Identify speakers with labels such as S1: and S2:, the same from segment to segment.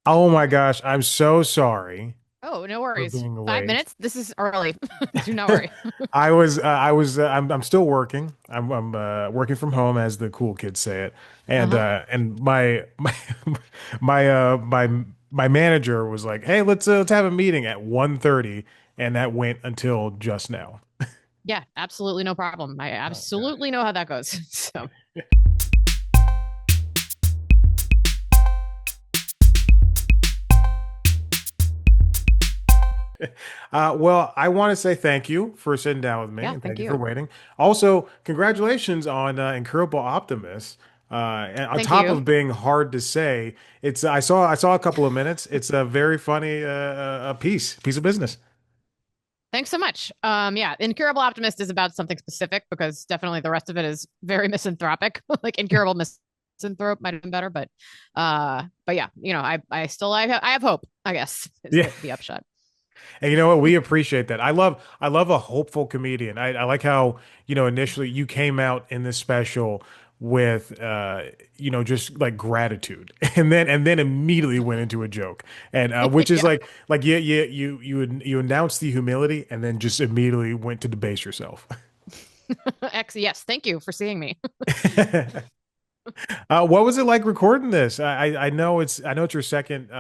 S1: Oh my gosh, I'm so sorry
S2: Oh, no
S1: for
S2: worries.
S1: being
S2: Five
S1: late.
S2: minutes? This is early. Do not worry.
S1: I'm still working. I'm working from home, as the cool kids say it.
S2: Uh-huh.
S1: And my manager was like, "Hey, let's have a meeting at 1:30," and that went until just now.
S2: Yeah, absolutely no problem. I
S1: Oh God.
S2: absolutely know how that goes. So,
S1: Well, I want to say thank you for sitting down with me
S2: yeah,
S1: and thank
S2: thank
S1: you for
S2: you.
S1: waiting. Also, congratulations on Incurable Optimist. And on
S2: Thank
S1: top
S2: you.
S1: of being hard to say, it's I saw a couple of minutes. It's a very funny piece of business.
S2: Thanks so much. Yeah, Incurable Optimist is about something specific because definitely the rest of it is very misanthropic. Like Incurable Misanthrope might have been better, but yeah, I have hope, I guess, is
S1: Yeah.
S2: the upshot.
S1: And you know what? We appreciate that. I love a hopeful comedian. I like how, initially you came out in this special with just like gratitude and then immediately went into a joke. And which is
S2: Yeah.
S1: like you announced the humility and then just immediately went to debase yourself.
S2: Yes, thank you for seeing me.
S1: What was it like recording this? I know it's your second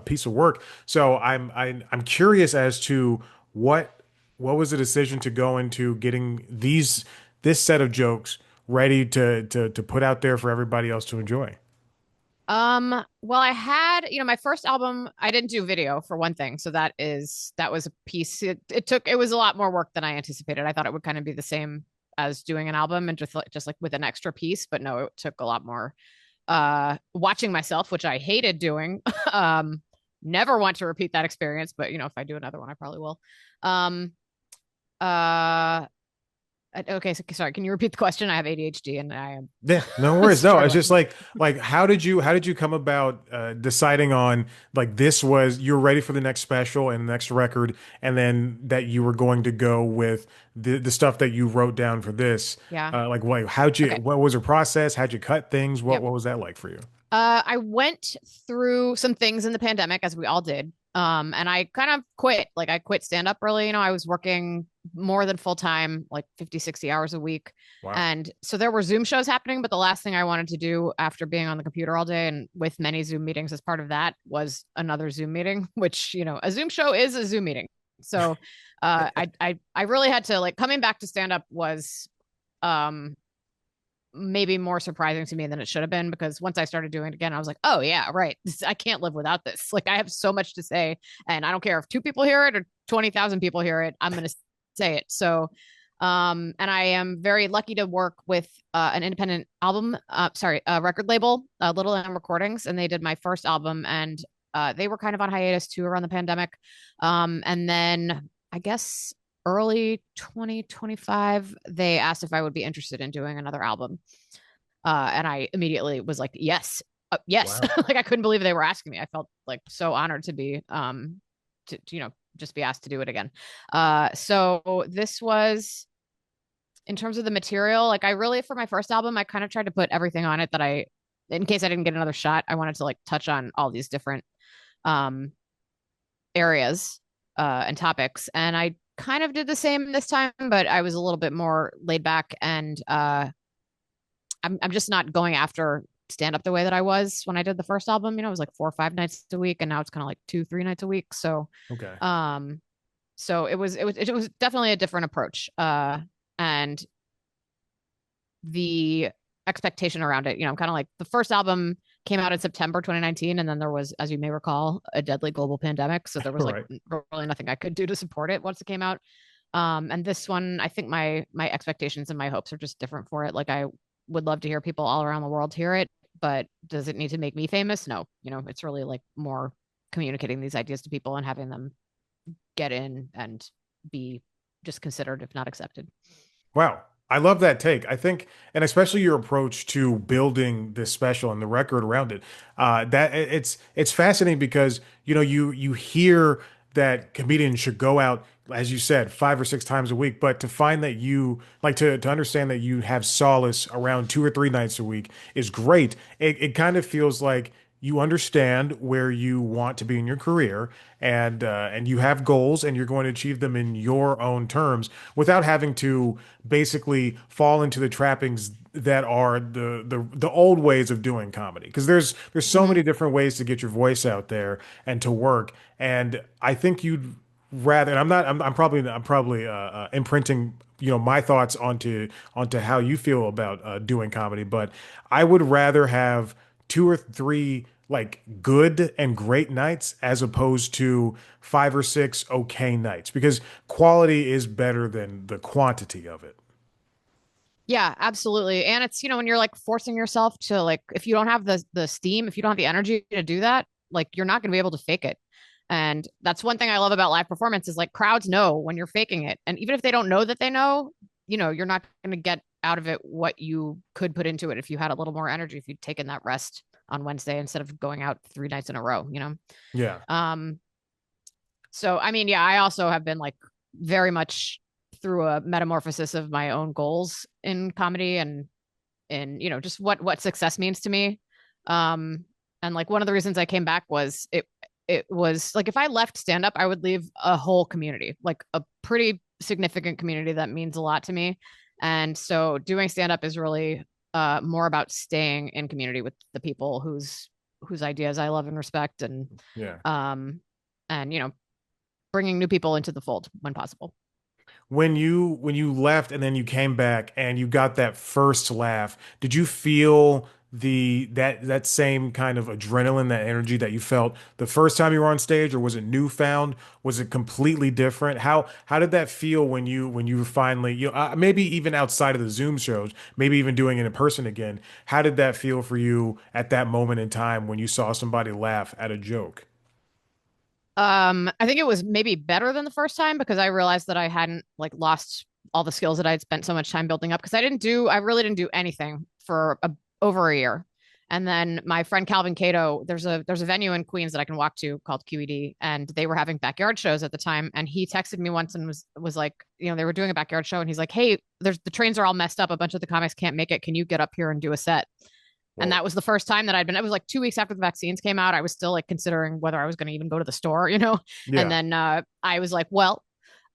S1: piece of work, so I'm curious as to what what was the decision to go into getting this set of jokes ready to put out there for everybody else to enjoy.
S2: Well, I had, my first album, I didn't do video for one thing. So that was a piece. It was a lot more work than I anticipated. I thought it would kind of be the same as doing an album and just like with an extra piece, but no, it took a lot more watching myself, which I hated doing. Um, Never want to repeat that experience, but if I do another one, I probably will. Um, uh okay, so, sorry, can you repeat the question? I have ADHD and I am
S1: Yeah, no worries. No, it's just
S2: struggling.
S1: like how did you come about deciding on like this was you're ready for the next special and the next record, and then that you were going to go with the stuff that you wrote down for this.
S2: Yeah.
S1: Like
S2: Okay.
S1: what was your process? How'd you cut things? What
S2: Yep.
S1: what was that like for you?
S2: I went through some things in the pandemic, as we all did. And I kind of quit. Like I quit stand up early. I was working more than full time, like 50, 60 hours a week.
S1: Wow.
S2: And so there were Zoom shows happening, but the last thing I wanted to do after being on the computer all day and with many Zoom meetings as part of that was another Zoom meeting, which, a Zoom show is a Zoom meeting. So I really had to, like, coming back to stand up was um maybe more surprising to me than it should have been, because once I started doing it again, I was like, oh yeah, right. I can't live without this. Like I have so much to say, and I don't care if two people hear it or 20,000 people hear it. I'm going to say it. So, and I am very lucky to work with an independent record label, Little M Recordings, and they did my first album, and they were kind of on hiatus too around the pandemic. And then I guess early 2025, they asked if I would be interested in doing another album. And I immediately was like, yes, yes.
S1: Wow.
S2: Like I couldn't believe they were asking me. I felt like so honored to be, just be asked to do it again. So this was, in terms of the material, like I really, for my first album, I kind of tried to put everything on it that in case I didn't get another shot, I wanted to like touch on all these different um, areas and topics. And I kind of did the same this time, but I was a little bit more laid back, and I'm just not going after stand up the way that I was when I did the first album. It was like 4 or 5 nights a week, and now it's kind of like 2 or 3 nights a week.
S1: Okay.
S2: Um, so it was definitely a different approach. And the expectation around it, I'm kind of like, the first album came out in September 2019, and then there was, as you may recall, a deadly global pandemic. So there was like
S1: Right.
S2: really nothing I could do to support it once it came out. And this one, I think my expectations and my hopes are just different for it. Like I would love to hear people all around the world hear it, but does it need to make me famous? No. It's really like more communicating these ideas to people and having them get in and be just considered, if not accepted.
S1: Wow. I love that take. I think, and especially your approach to building this special and the record around it. That it's fascinating because you hear that comedians should go out, as you said, 5 or 6 times a week, but to find that you like to understand that you have solace around 2 or 3 nights a week is great. It kind of feels like you understand where you want to be in your career, and you have goals, and you're going to achieve them in your own terms without having to basically fall into the trappings that are the old ways of doing comedy. Because there's so
S2: Hmm.
S1: many different ways to get your voice out there and to work. And I think you'd rather, and I'm probably imprinting, my thoughts onto how you feel about doing comedy, but I would rather have two or three like good and great nights as opposed to five or six okay nights, because quality is better than the quantity of it.
S2: Yeah, absolutely. And it's, when you're like forcing yourself to like, if you don't have the steam, if you don't have the energy to do that, like you're not going to be able to fake it. And that's one thing I love about live performance is like crowds know when you're faking it. And even if they don't know that they know, you're not going to get out of it what you could put into it if you had a little more energy, if you'd taken that rest on Wednesday instead of going out 3 nights in a row.
S1: Yeah.
S2: Um, so I mean, yeah, I also have been like very much through a metamorphosis of my own goals in comedy and just what success means to me. Um and like one of the reasons I came back was it was like if I left stand up, I would leave a whole community, like a pretty significant community that means a lot to me. And so doing stand up is really more about staying in community with the people whose ideas I love and respect
S1: Yeah.
S2: um and bringing new people into the fold when possible.
S1: When you left and then you came back and you got that first laugh, did you feel that same kind of adrenaline, that energy that you felt the first time you were on stage, or was it newfound? Was it completely different? How did that feel when you finally, maybe even outside of the Zoom shows, maybe even doing it in person again? How did that feel for you at that moment in time when you saw somebody laugh at a joke?
S2: I think it was maybe better than the first time because I realized that I hadn't like lost all the skills that I'd spent so much time building up because I really didn't do anything for over a year. And then my friend Calvin Cato, there's a venue in Queens that I can walk to called QED, and they were having backyard shows at the time. And he texted me once and was like, they were doing a backyard show, and he's like, "Hey, the trains are all messed up. A bunch of the comics can't make it. Can you get up here and do a set?" And
S1: Whoa.
S2: that was the first time that it was like 2 weeks after the vaccines came out. I was still like considering whether I was going to even go to the store. And
S1: Yeah.
S2: then I was like, well,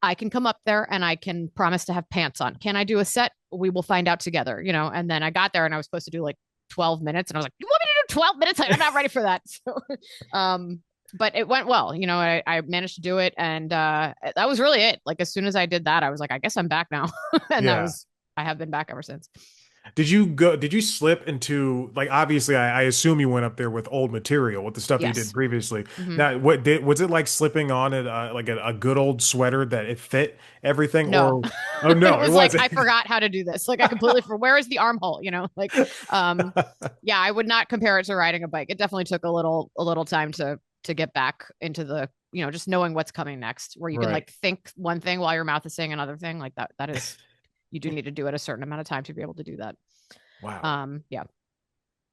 S2: I can come up there and I can promise to have pants on. Can I do a set? We will find out together. And then I got there and I was supposed to do like 12 minutes. And I was like, you want me to do 12 minutes? I'm not ready for that. So, but it went well. I managed to do it. And that was really it. Like, as soon as I did that, I was like, I guess I'm back now. And
S1: Yeah.
S2: I have been back ever since.
S1: Did you slip into, like, obviously I assume you went up there with old material, with the stuff that you did
S2: Yes.
S1: previously.
S2: Mm-hmm.
S1: Now, was it like slipping on it like a good old sweater that it fit everything,
S2: No.
S1: or oh
S2: It
S1: no, it
S2: was like
S1: wasn't.
S2: I forgot how to do this. Like I completely for where is the armhole, Like um yeah, I would not compare it to riding a bike. It definitely took a little time to get back into the, just knowing what's coming next, where you can
S1: Right.
S2: like think one thing while your mouth is saying another thing. Like that is you do need to do it a certain amount of time to be able to do that.
S1: Wow.
S2: Yeah.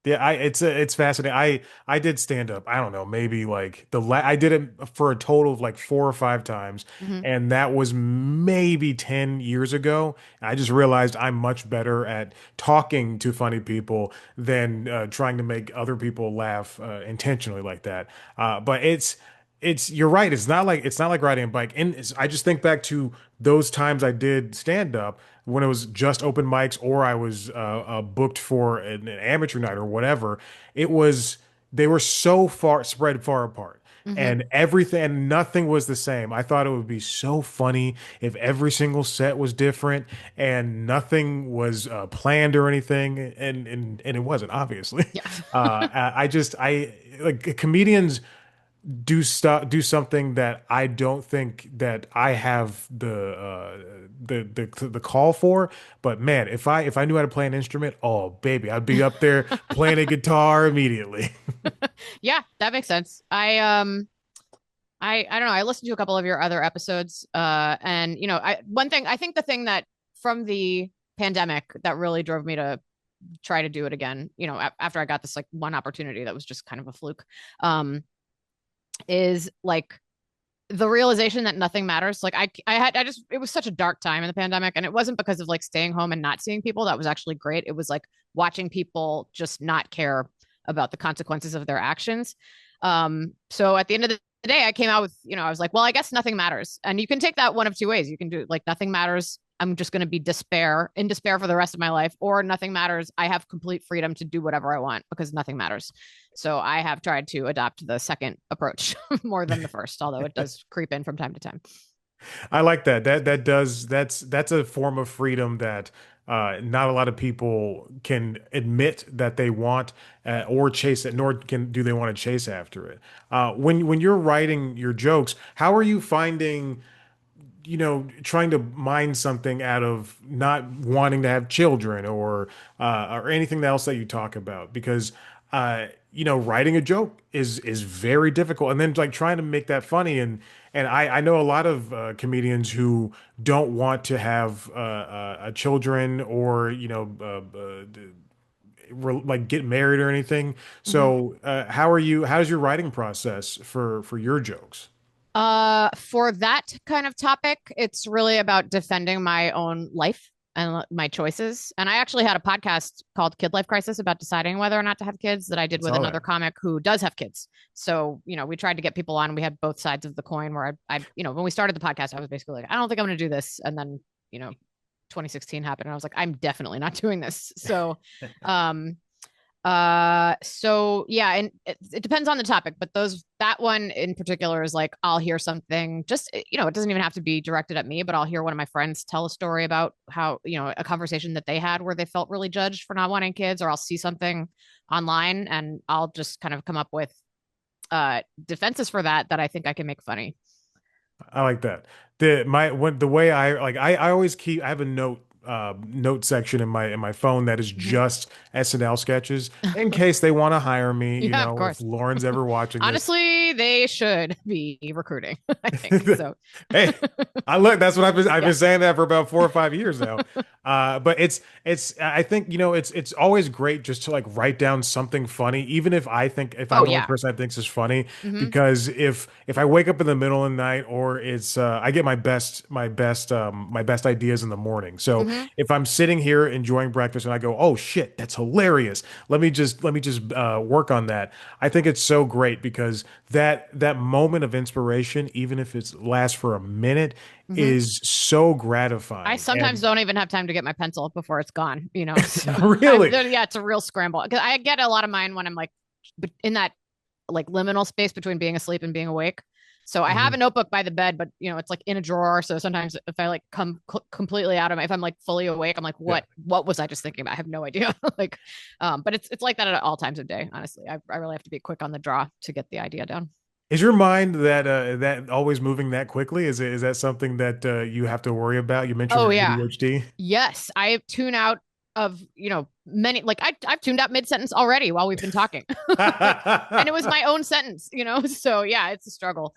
S1: Yeah, it's fascinating. I did stand up. I don't know, maybe like I did it for a total of like four or five times,
S2: Hmm.
S1: and that was maybe 10 years ago. I just realized I'm much better at talking to funny people than trying to make other people laugh intentionally like that. But you're right. It's not like riding a bike. And I just think back to those times I did stand up when it was just open mics, or I was booked for an amateur night or whatever. It was They were so spread far apart,
S2: Hmm.
S1: and everything and nothing was the same. I thought it would be so funny if every single set was different and nothing was planned or anything, and it wasn't, obviously.
S2: Yeah.
S1: I like comedians do something that I don't think that I have the call for. But man, if I knew how to play an instrument, oh baby, I'd be up there playing a guitar immediately.
S2: Yeah, that makes sense. I don't know. I listened to a couple of your other episodes, and one thing I think the thing that from the pandemic that really drove me to try to do it again, after I got this like one opportunity that was just kind of a fluke, is like the realization that nothing matters. Like I just it was such a dark time in the pandemic, and it wasn't because of like staying home and not seeing people. That was actually great. It was like watching people just not care about the consequences of their actions. So at the end of the day, I came out with, I was like, well, I guess nothing matters. And you can take that one of two ways. You can do like nothing matters. I'm just going to be in despair for the rest of my life, or nothing matters. I have complete freedom to do whatever I want because nothing matters. So I have tried to adopt the second approach more than the first, although it does creep in from time to time.
S1: I like that. That's a form of freedom that not a lot of people can admit that they want or chase it, nor can do they want to chase after it. When you're writing your jokes, how are you finding, trying to mine something out of not wanting to have children or anything else that you talk about? Because writing a joke is very difficult, and then like trying to make that funny. And I know a lot of comedians who don't want to have children or like get married or anything.
S2: Mm-hmm.
S1: So how's your writing process for your jokes?
S2: For that kind of topic, it's really about defending my own life and my choices. And I actually had a podcast called Kid Life Crisis about deciding whether or not to have kids that I
S1: I
S2: did with
S1: saw
S2: another
S1: that.
S2: comic who does have kids. So, we tried to get people on. We had both sides of the coin where when we started the podcast, I was basically like, I don't think I'm going to do this. And then, you know, 2016 happened and I was like, I'm definitely not doing this. Um, so yeah, and it depends on the topic, but that one in particular is like I'll hear something just it doesn't even have to be directed at me, but I'll hear one of my friends tell a story about how, a conversation that they had where they felt really judged for not wanting kids, or I'll see something online and I'll just kind of come up with defenses for that I think I can make funny.
S1: I like that. The way I like I always keep I have a note section in my phone that is
S2: Mhm.
S1: just SNL sketches in case they want to hire me,
S2: Yeah, of
S1: if
S2: course.
S1: Lauren's ever watching this.
S2: Honestly, they should be recruiting, I think. So,
S1: Hey, I look, that's what I've
S2: yeah.
S1: been saying that for about 4 or 5 years now. But it's I think, it's always great just to like write down something funny, even if I'm
S2: Oh,
S1: the only
S2: yeah.
S1: person that thinks is funny,
S2: Hmm.
S1: because if I wake up in the middle of the night or it's I get my best ideas in the morning. So
S2: Hmm.
S1: if I'm sitting here enjoying breakfast and I go, oh shit, that's hilarious. Let me just work on that. I think it's so great because that moment of inspiration, even if it lasts for a minute,
S2: Hmm.
S1: is so
S2: I
S1: gratifying.
S2: sometimes
S1: And
S2: don't even have time to get my pencil before it's gone, So
S1: really,
S2: yeah, it's a real scramble because I get a lot of mine when I'm like in that like liminal space between being asleep and being awake. So I have a
S1: Mhm.
S2: notebook by the bed, but it's like in a drawer. So sometimes if I like come completely out of my, if I'm like fully awake, I'm like,
S1: Yeah.
S2: what was I just thinking about? I have no idea. Like, but it's like that at all times of day. Honestly, I really have to be quick on the draw to get the idea down.
S1: Is your mind that always moving that quickly? Is that something that you have to worry about? You mentioned
S2: Oh
S1: your
S2: yeah.
S1: ADHD.
S2: Yes, I tune out of, many like I've tuned out mid sentence already while we've been talking. Like, and it was my own sentence, So yeah, it's a struggle.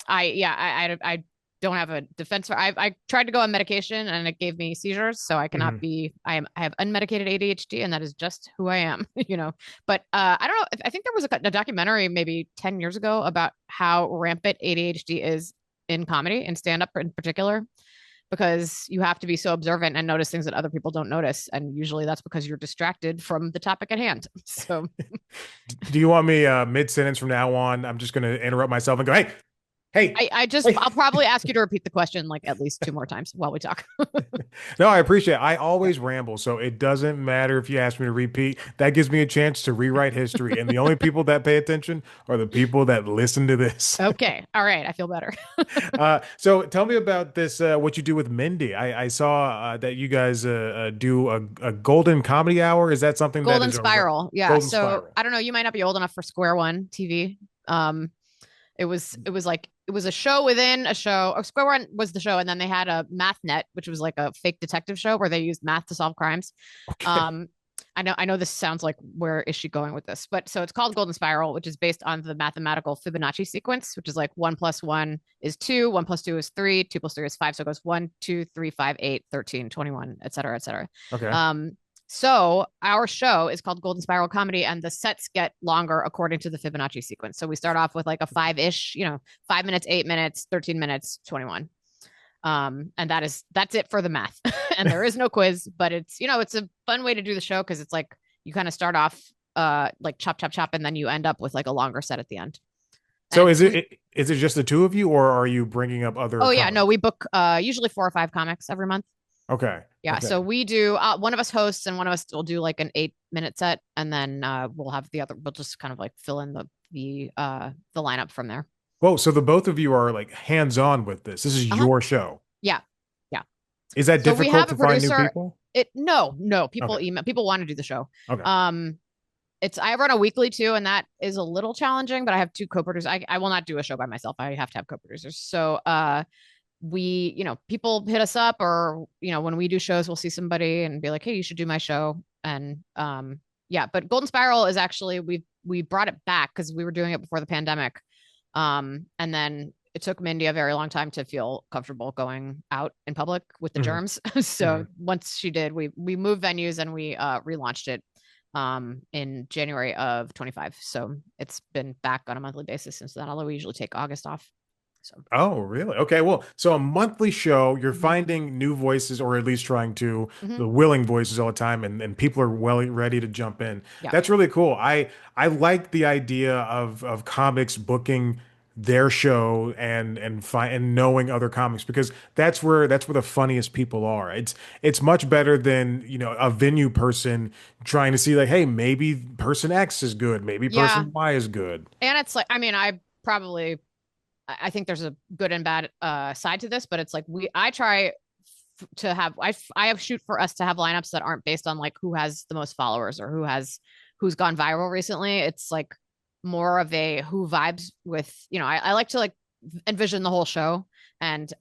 S2: I yeah, I don't have a defense for I tried to go on medication and it gave me seizures, so I cannot
S1: Mhm.
S2: be I have unmedicated ADHD and that is just who I am, But I don't know, I think there was a documentary maybe 10 years ago about how rampant ADHD is in comedy and stand up in particular because you have to be so observant and notice things that other people don't notice. And usually that's because you're distracted from the topic at hand. So
S1: Do you want me mid-sentence from now on? I'm just going to interrupt myself and go, hey, hey, hey.
S2: I'll probably ask you to repeat the question like at least two more times while we talk.
S1: No, I appreciate it. I
S2: Yeah.
S1: always ramble, so it doesn't matter if you ask me to repeat. That gives me a chance to rewrite history. And the only people that pay attention are the people that listen to this.
S2: Okay. All right. I feel better.
S1: So tell me about this, what you do with Mindy. I saw that you guys do a golden comedy hour. Is that something that
S2: Golden
S1: is a
S2: Spiral. Yeah.
S1: golden
S2: So
S1: spiral?
S2: I don't know. You might not be old enough for Square One TV. Um, it was a show within a show. Or Square One was the show, and then they had a Math Net, which was like a fake detective show where they used math to solve crimes.
S1: Okay.
S2: Um, I know this sounds like where is she going with this, but so it's called Golden Spiral, which is based on the mathematical Fibonacci sequence, which is like 1 plus 1 is 2, 1 plus 2 is 3, 2 plus 3 is 5. So it goes 1, 2, 3, 5, 8, 13, 21, et cetera, et cetera.
S1: Okay.
S2: Um, so our show is called Golden Spiral Comedy, and the sets get longer according to the Fibonacci sequence. So we start off with like a five-ish, 5 minutes, 8 minutes, 13 minutes, 21. And that's it for the math. And there is no quiz, but it's a fun way to do the show because it's like you kind of start off like chop, chop, chop, and then you end up with like a longer set at the end.
S1: So
S2: And
S1: is
S2: we,
S1: is it just the two of you, or are you bringing up other
S2: oh yeah, no,
S1: comics?
S2: we book usually 4 or 5 comics every month.
S1: Okay.
S2: Yeah, so
S1: Okay.
S2: we do one of us hosts and one of us will do like an 8 minute set, and then we'll have the other. We'll just kind of like fill in the lineup from there.
S1: Whoa, so the both of you are like hands-on with this. This is
S2: Uh-huh.
S1: your show.
S2: Yeah. Yeah.
S1: Is that
S2: So we
S1: difficult
S2: have
S1: to
S2: a
S1: find new
S2: producer.
S1: people?
S2: No,
S1: Okay.
S2: people email, people want to do the show.
S1: Okay.
S2: It's I run a weekly too, and that is a little challenging, but I have two co-producers. I will not do a show by myself. I have to have co-producers. So we, people hit us up, or when we do shows, we'll see somebody and be like, hey, you should do my show. And yeah, but Golden Spiral is actually we brought it back because we were doing it before the pandemic. And then it took Mindy a very long time to feel comfortable going out in public with the
S1: Hmm.
S2: germs.
S1: Hmm.
S2: So once she did, we moved venues and we relaunched it in January of 25. So it's been back on a monthly basis since then, although we usually take August off. So
S1: Oh, really? Okay. Well, so a monthly show, you're
S2: mhm.
S1: finding new voices, or at least trying to,
S2: Mhm.
S1: the willing voices all the time, and people are well ready to jump in.
S2: Yeah.
S1: That's really cool. I like the idea of comics booking their show and knowing other comics, because that's where the funniest people are. It's much better than, a venue person trying to see like, hey, maybe person X is good, maybe
S2: Yeah.
S1: person Y is good.
S2: And it's like, I mean, I think there's a good and bad side to this, but it's like I try to have, I have shoot for us to have lineups that aren't based on like who has the most followers or who's gone viral recently. It's like more of a who vibes with, I like to like envision the whole show and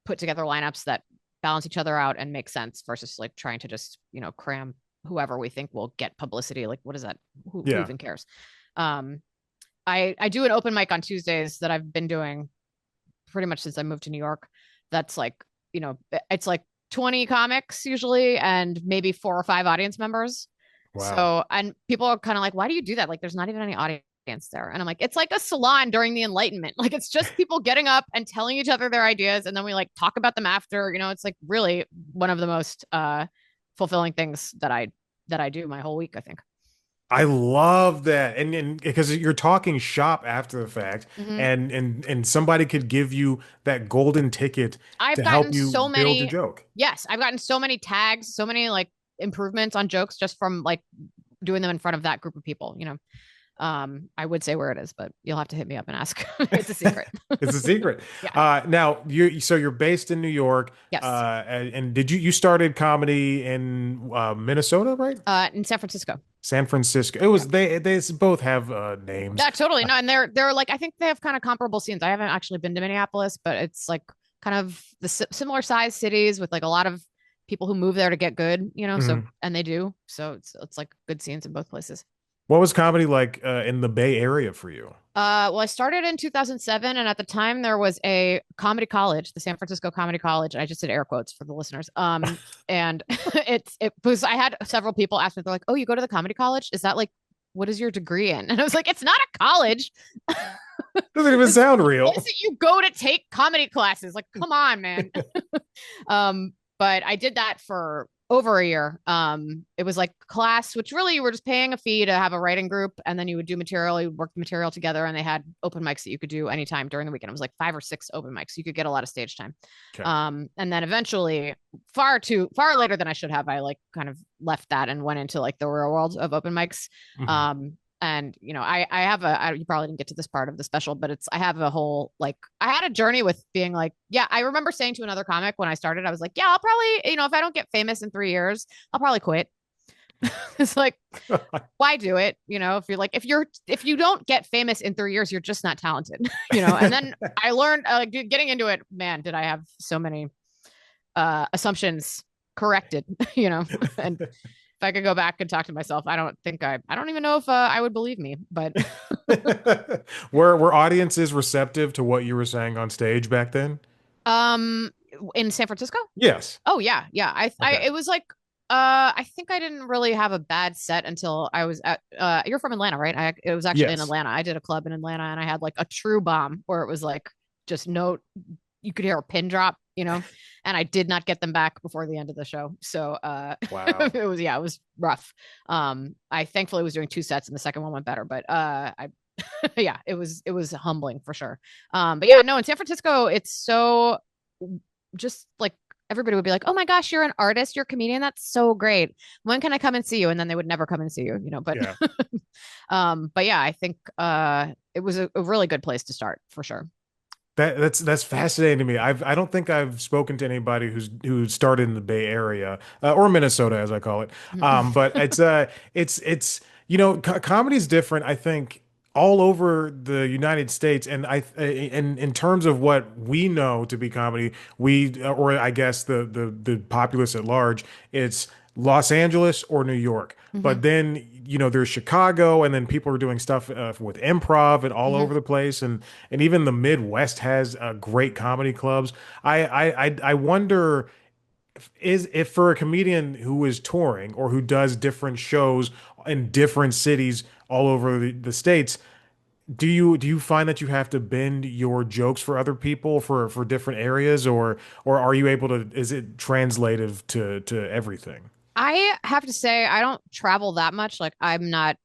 S2: put together lineups that balance each other out and make sense versus like trying to just, cram whoever we think will get publicity. Like, what is that? Who
S1: Yeah.
S2: even cares? Um, I do an open mic on Tuesdays that I've been doing pretty much since I moved to New York. That's like, it's like 20 comics usually and maybe 4 or 5 audience members.
S1: Wow.
S2: So, and people are kind of like, why do you do that? Like, there's not even any audience there. And I'm like, it's like a salon during the Enlightenment. Like, it's just people getting up and telling each other their ideas. And then we like talk about them after, it's like really one of the most fulfilling things that I do my whole week, I think.
S1: I love that. And because you're talking shop after the fact,
S2: Mm-hmm.
S1: and somebody could give you that golden ticket
S2: I've
S1: to help
S2: gotten
S1: you
S2: so
S1: build your
S2: many,
S1: joke.
S2: yes, I've gotten so many tags, so many like improvements on jokes just from like doing them in front of that group of people. I would say where it is, but you'll have to hit me up and ask. It's a secret.
S1: It's a secret.
S2: Yeah.
S1: Now you're based in New York,
S2: Yes.
S1: and did you started comedy in Minnesota, right?
S2: In San Francisco.
S1: San Francisco. It
S2: Yeah.
S1: was they both have names.
S2: Yeah, totally. No, and they're like I think they have kind of comparable scenes. I haven't actually been to Minneapolis, but it's like kind of the similar size cities with like a lot of people who move there to get good. So
S1: Mhm.
S2: and they do. So it's like good scenes in both places.
S1: What was comedy like in the Bay Area for you?
S2: Well, I started in 2007, and at the time there was a comedy college, the San Francisco Comedy College. I just did air quotes for the listeners. And it was I had several people ask me, they're like, "Oh, you go to the comedy college? Is that like what is your degree in?" And I was like, "It's not a college.
S1: Doesn't even
S2: It's
S1: sound
S2: a
S1: real.
S2: place that you go to take comedy classes. Like, come on, man." But I did that for over a year. It was like class, which really you were just paying a fee to have a writing group, and then you would do material, you work the material together, and they had open mics that you could do anytime during the weekend. It was like 5 or 6 open mics. You could get a lot of stage time.
S1: Okay.
S2: And then eventually, far later than I should have, I like kind of left that and went into like the real world of open mics.
S1: Mhm.
S2: And I have you probably didn't get to this part of the special, but I have a whole like I had a journey with being like, yeah, I remember saying to another comic when I started, I was like, yeah, I'll probably, if I don't get famous in 3 years, I'll probably quit. It's like, why do it? If you're like, if you don't get famous in 3 years, you're just not talented. And then I learned getting into it, man, did I have so many assumptions corrected, and if I could go back and talk to myself, I don't even know if I would believe me, but
S1: Were audiences receptive to what you were saying on stage back then?
S2: um, in San Francisco,
S1: Yes.
S2: oh yeah, yeah,
S1: Okay.
S2: it was like, I think I didn't really have a bad set until I was at, you're from Atlanta, right? It was actually in
S1: Yes.
S2: Atlanta. I did a club in Atlanta and I had like a true bomb where it was like just no, you could hear a pin drop, and I did not get them back before the end of the show. So
S1: Wow.
S2: it was rough. I thankfully was doing two sets and the second one went better, but I yeah, it was humbling for sure. But yeah, no, in San Francisco, it's so just like everybody would be like, "Oh my gosh, you're an artist, you're a comedian. That's so great. When can I come and see you?" And then they would never come and see you.
S1: Yeah.
S2: But yeah, I think it was a really good place to start for sure.
S1: That's fascinating to me. I don't think I've spoken to anybody who started in the Bay Area or Minnesota as I call it. But it's comedy is different. I think all over the United States, and in terms of what we know to be comedy, or I guess the populace at large, it's Los Angeles or New York.
S2: Hmm.
S1: But then there's Chicago, and then people are doing stuff with improv and all
S2: Hmm.
S1: over the place, and even the Midwest has great comedy clubs. I wonder if for a comedian who is touring or who does different shows in different cities all over the states, do you find that you have to bend your jokes for other people for different areas, or are you able to? Is it translative to everything?
S2: I have to say, I don't travel that much. Like, I'm not,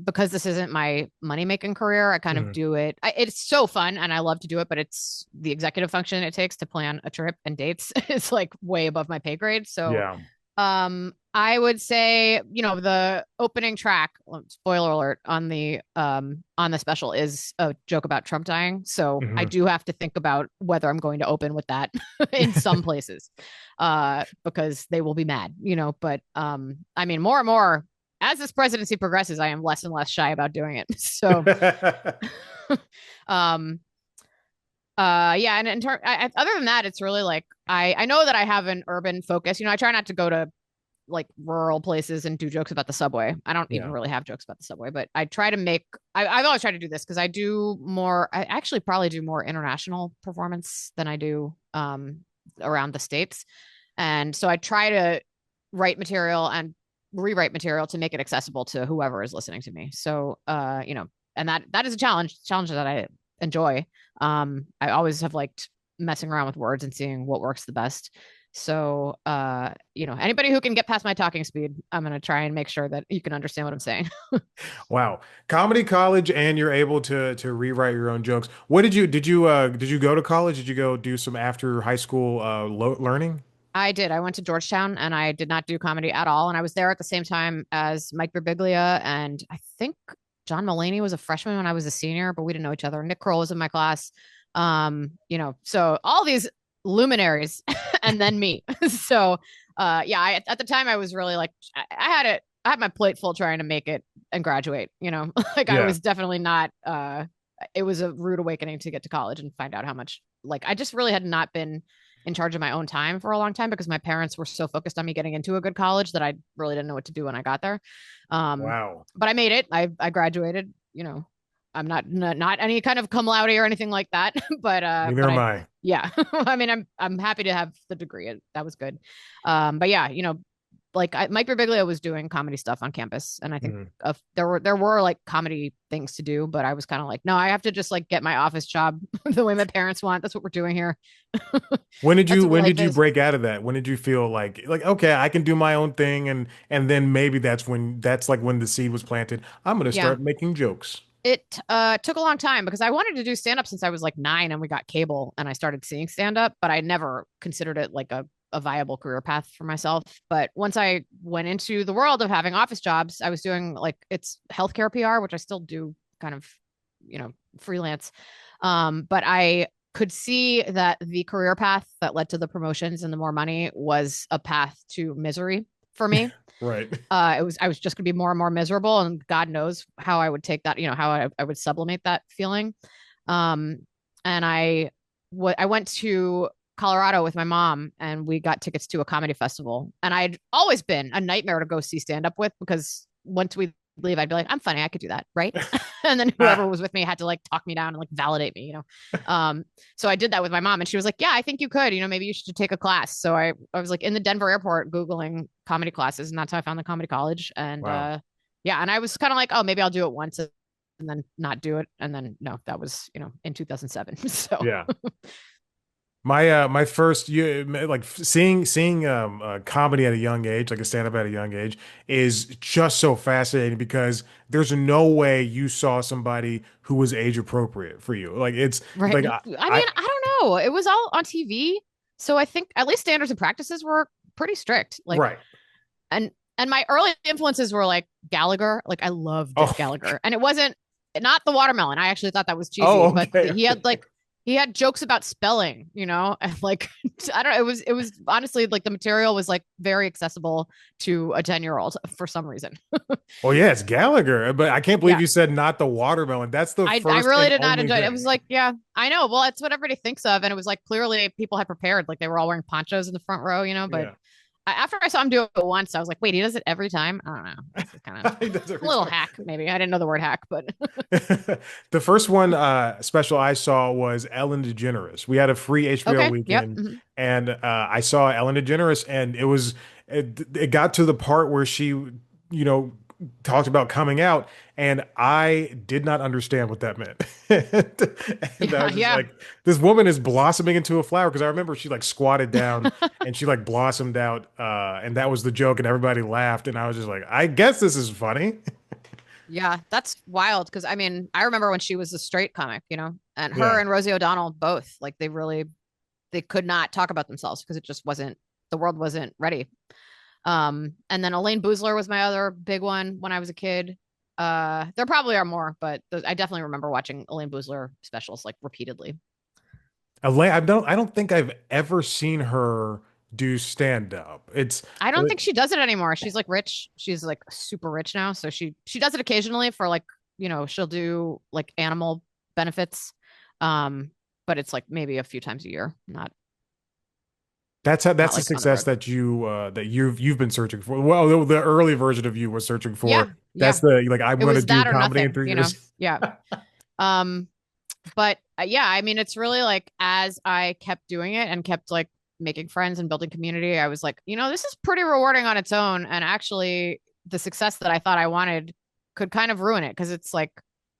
S2: because this isn't my money making career, I kind of
S1: Mm,
S2: do it. It's so fun and I love to do it, but it's the executive function it takes to plan a trip and dates. It's like way above my pay grade. So,
S1: yeah.
S2: I would say, the opening track, well, spoiler alert, on the special is a joke about Trump dying. So I
S1: Mhm.
S2: do have to think about whether I'm going to open with that in some places. Because they will be mad, but I memean more and more as this presidency progresses, I am less and less shy about doing it. So um yeah, and other than that, it's really like I know that I have an urban focus. I try not to go to like rural places and do jokes about the subway. I don't even
S1: Yeah.
S2: really have jokes about the subway, but I try to make. I've always tried to do this because I do more. I actually probably do more international performance than I do around the states, and so I try to write material and rewrite material to make it accessible to whoever is listening to me. So and that is a challenge that I enjoy. I always have liked messing around with words and seeing what works the best. So, anybody who can get past my talking speed, I'm going to try and make sure that you can understand what I'm saying.
S1: Wow. Comedy college, and you're able to rewrite your own jokes. What did you go to college? Did you go do some after high school learning?
S2: I did. I went to Georgetown and I did not do comedy at all. And I was there at the same time as Mike Birbiglia. And I think John Mulaney was a freshman when I was a senior, but we didn't know each other. Nick Kroll was in my class. So all these luminaries and then me. So, yeah, at the time I was really like, I had my plate full trying to make it and graduate, like I
S1: Yeah.
S2: was definitely not, it was a rude awakening to get to college and find out how much, like, I just really had not been in charge of my own time for a long time because my parents were so focused on me getting into a good college that I really didn't know what to do when I got there. Um,
S1: Wow.
S2: but I made it. I graduated. I'm not any kind of cum laude or anything like that.
S1: Neither
S2: But
S1: am
S2: I
S1: I.
S2: yeah. I mean I'm happy to have the degree. That was good. But yeah, like Mike Birbiglia was doing comedy stuff on campus, and I think
S1: Mhm.
S2: there were like comedy things to do, but I was kind of like, no, I have to just like get my office job the way my parents want. That's what we're doing here.
S1: When did
S2: That's
S1: you
S2: what
S1: when
S2: life
S1: did you
S2: is.
S1: break out of that? When did you feel like okay, I can do my own thing, and then maybe that's like when the seed was planted. I'm gonna
S2: Yeah.
S1: start making jokes.
S2: It took a long time because I wanted to do stand up since I was like 9 and we got cable and I started seeing stand up, but I never considered it like a viable career path for myself. But once I went into the world of having office jobs, I was doing like it's healthcare PR, which I still do kind of, freelance. But I could see that the career path that led to the promotions and the more money was a path to misery for me.
S1: Right.
S2: I was just going to be more and more miserable, and God knows how I would take that, how I would sublimate that feeling. Um, and I went to Colorado with my mom, and we got tickets to a comedy festival. And I'd always been a nightmare to go see stand up with because once we leave, I'd be like, I'm funny, I could do that, right? And then whoever
S1: Ah,
S2: was with me had to like talk me down and like validate me. So I did that with my mom, and she was like, "Yeah, I think you could. Maybe you should take a class." So I was like in the Denver airport googling comedy classes, and that's how I found the comedy college. And
S1: wow.
S2: yeah, and I was kind of like, "Oh, maybe I'll do it once and then not do it." And then no, that was in 2007. So
S1: Yeah. My first you like seeing comedy at a young age, like a stand up at a young age, is just so fascinating because there's no way you saw somebody who was age appropriate for you. Like it's
S2: Right.
S1: like
S2: I mean, I don't know. It was all on TV. So I think at least standards and practices were pretty strict. Like,
S1: right.
S2: and and my early influences were like Gallagher. Like I loved
S1: Oh,
S2: Gallagher. And it wasn't not the watermelon. I actually thought that was cheesy,
S1: oh,
S2: but
S1: okay,
S2: he had
S1: okay.
S2: like he had jokes about spelling, and like I don't know, it was honestly like the material was like very accessible to a 10-year-old for some reason.
S1: Well, yeah, it's Gallagher, but I can't believe
S2: Yeah.
S1: you said not the watermelon. That's the
S2: I
S1: first
S2: really
S1: and
S2: did not
S1: only
S2: enjoy it. It
S1: thing.
S2: was like, yeah, I know. Well, it's what everybody thinks of. And it was like clearly people had prepared. Like they were all wearing ponchos in the front row, but
S1: Yeah.
S2: after I saw him do it once, I was like, wait, he does it every time? I don't know. This is kind of
S1: He does
S2: a
S1: every
S2: little
S1: time.
S2: hack, maybe. I didn't know the word hack, but
S1: The first one special I saw was Ellen DeGeneres. We had a free HBO
S2: okay. Yep.
S1: weekend,
S2: Hmm.
S1: and I saw Ellen DeGeneres, and it got to the part where she, talked about coming out, and I did not understand what that meant. And I
S2: Yeah.
S1: was just
S2: Yeah.
S1: like, this woman is blossoming into a flower because I remember she like squatted down and she like blossomed out, and that was the joke, and everybody laughed, and I was just like, I guess this is funny.
S2: Yeah. That's wild. Cause I mean, I remember when she was a straight comic, and her
S1: Yeah.
S2: and Rosie O'Donnell both, like they could not talk about themselves because it just wasn't, the world wasn't ready. And then Elaine Boozler was my other big one when I was a kid. There probably are more, but I definitely remember watching Elaine Boozler specials like repeatedly.
S1: I don't think I've ever seen her do stand up.
S2: I don't think she does it anymore. She's like rich. She's like super rich now, so she does it occasionally for like, she'll do like animal benefits. Um, but it's like maybe a few times a year, not
S1: that's the
S2: like on the
S1: success
S2: road.
S1: that you've been searching for. Well, the early version of you was searching for.
S2: Yeah,
S1: That's
S2: yeah.
S1: the like I'm
S2: It
S1: going to
S2: was
S1: do
S2: that or
S1: comedy in
S2: nothing,
S1: 3 years.
S2: Yeah. Um, but yeah, I mean, it's really like as I kept doing it and kept like making friends and building community, I was like, this is pretty rewarding on its own. And actually, the success that I thought I wanted could kind of ruin it because it's like,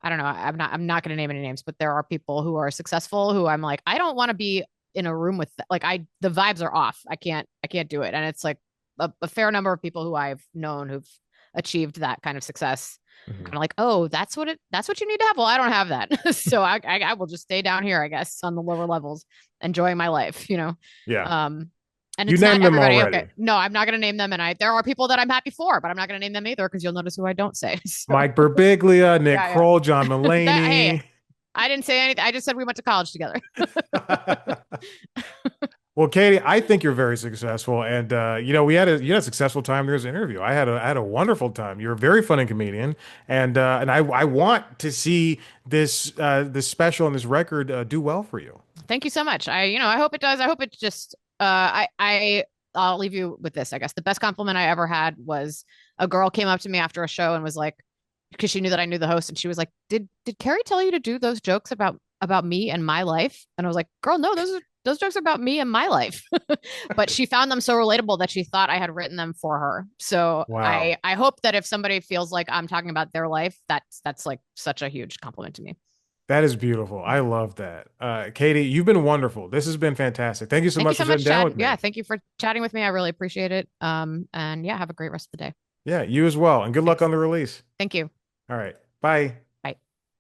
S2: I don't know, I'm not going to name any names, but there are people who are successful who I'm like, I don't want to be in a room with like the vibes are off. I can't do it. And it's like a fair number of people who I've known who've achieved that kind of success
S1: Mhm.
S2: kind of like, oh, that's what you need to have. Well, I don't have that. So I will just stay down here, I guess, on the lower levels, enjoying my life.
S1: Yeah,
S2: Um, and
S1: you
S2: it's not
S1: named them
S2: everybody. Okay.
S1: already.
S2: No, I'm not going to name them. And there are people that I'm happy for, but I'm not going to name them either because you'll notice who I don't say. So
S1: Mike Birbiglia, Nick
S2: yeah,
S1: Kroll, John
S2: yeah. Hey,
S1: Mulaney.
S2: I didn't say anything. I just said we went to college together.
S1: Well, Katie, I think you're very successful, and we had a successful time during this interview. I had a wonderful time. You're a very funny comedian, and I want to see this special and this record do well for you.
S2: Thank you so much. I hope it does. I hope it just, I'll leave you with this. I guess the best compliment I ever had was a girl came up to me after a show and was like, because she knew that I knew the host, and she was like, "Did Carrie tell you to do those jokes about me and my life?" And I was like, "Girl, no, those jokes are about me and my life." But she found them so relatable that she thought I had written them for her. So
S1: Wow.
S2: I hope that if somebody feels like I'm talking about their life, that's like such a huge compliment to me.
S1: That is beautiful. I love that. Katie, you've been wonderful. This has been fantastic. Thank you so
S2: Thank you
S1: much for
S2: so
S1: sitting
S2: much,
S1: down
S2: Chad.
S1: with
S2: Yeah,
S1: me.
S2: thank you for chatting with me. I really appreciate it. And yeah, have a great rest of the day.
S1: Yeah, you as well. And good luck
S2: Thanks.
S1: on the release.
S2: Thank you.
S1: All right. Bye.